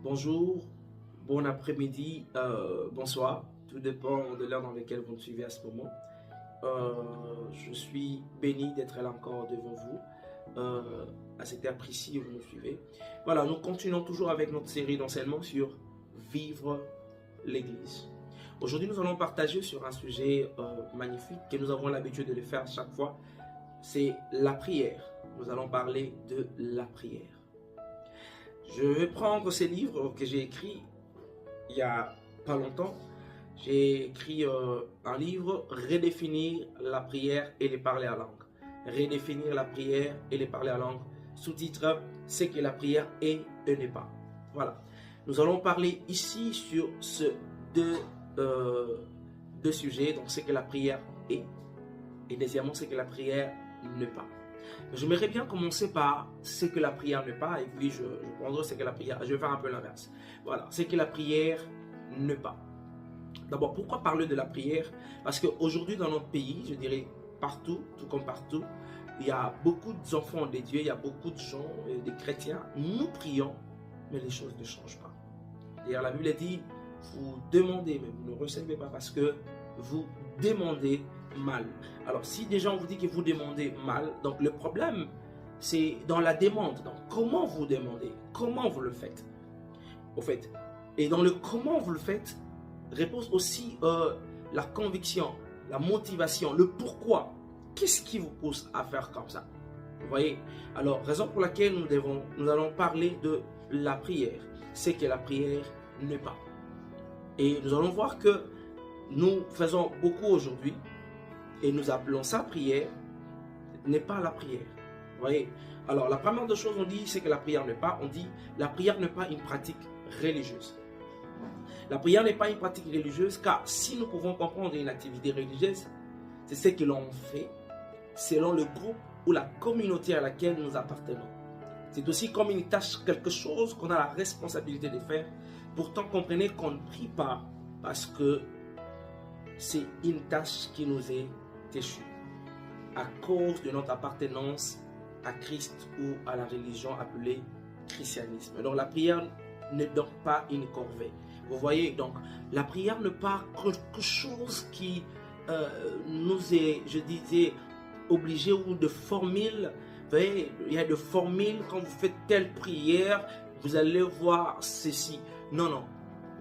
Bonjour, bon après-midi, bonsoir, tout dépend de l'heure dans laquelle vous me suivez à ce moment. Je suis béni d'être là encore devant vous, à cette heure précise où vous me suivez. Voilà, nous continuons toujours avec notre série d'enseignements sur vivre l'Église. Aujourd'hui, nous allons partager sur un sujet magnifique que nous avons l'habitude de le faire chaque fois, c'est la prière. Nous allons parler de la prière. Je vais prendre ces livres que j'ai écrits il n'y a pas longtemps. J'ai écrit un livre, Redéfinir la prière et les parler à langue. Redéfinir la prière et les parler à langue. Sous-titre, c'est que la prière est et n'est pas. Voilà. Nous allons parler ici sur ce deux sujets. Donc, c'est que la prière est. Et deuxièmement, c'est que la prière n'est pas. J'aimerais bien commencer par ce que la prière n'est pas, et puis je prendrai ce que la prière, je vais faire un peu l'inverse. Voilà, c'est que la prière n'est pas. D'abord, pourquoi parler de la prière? Parce qu'aujourd'hui dans notre pays, je dirais partout, tout comme partout, il y a beaucoup d'enfants de Dieu, il y a beaucoup de gens, des chrétiens, nous prions, mais les choses ne changent pas. D'ailleurs, la Bible dit, vous demandez, mais vous ne recevez pas parce que vous demandez mal. Alors, si des gens vous disent que vous demandez mal, donc le problème, c'est dans la demande. Donc, comment vous demandez? Comment vous le faites? Au fait, et dans le comment vous le faites, repose aussi la conviction, la motivation, le pourquoi. Qu'est-ce qui vous pousse à faire comme ça? Vous voyez? Alors, raison pour laquelle nous allons parler de la prière, c'est que la prière n'est pas. Et nous allons voir que nous faisons beaucoup aujourd'hui, et nous appelons ça prière, n'est pas la prière. Vous voyez? Alors, la première des choses, on dit, c'est que la prière n'est pas, on dit, la prière n'est pas une pratique religieuse. La prière n'est pas une pratique religieuse, car si nous pouvons comprendre une activité religieuse, c'est ce que l'on fait selon le groupe ou la communauté à laquelle nous appartenons. C'est aussi comme une tâche, quelque chose qu'on a la responsabilité de faire. Pourtant, comprenez qu'on ne prie pas parce que c'est une tâche qui nous est échue à cause de notre appartenance à Christ ou à la religion appelée christianisme. Donc la prière n'est donc pas une corvée. Vous voyez, donc la prière n'est pas quelque chose qui nous est, je disais, obligé ou de formule. Vous voyez, il y a de formules, quand vous faites telle prière, vous allez voir ceci. Non, non.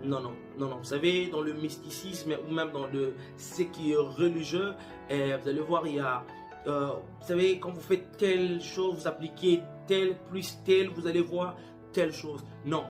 Non, non, non, non. Vous savez, dans le mysticisme ou même dans ce qui est religieux, vous allez voir, il y a, vous savez, quand vous faites telle chose, vous appliquez tel plus tel, vous allez voir telle chose. Non,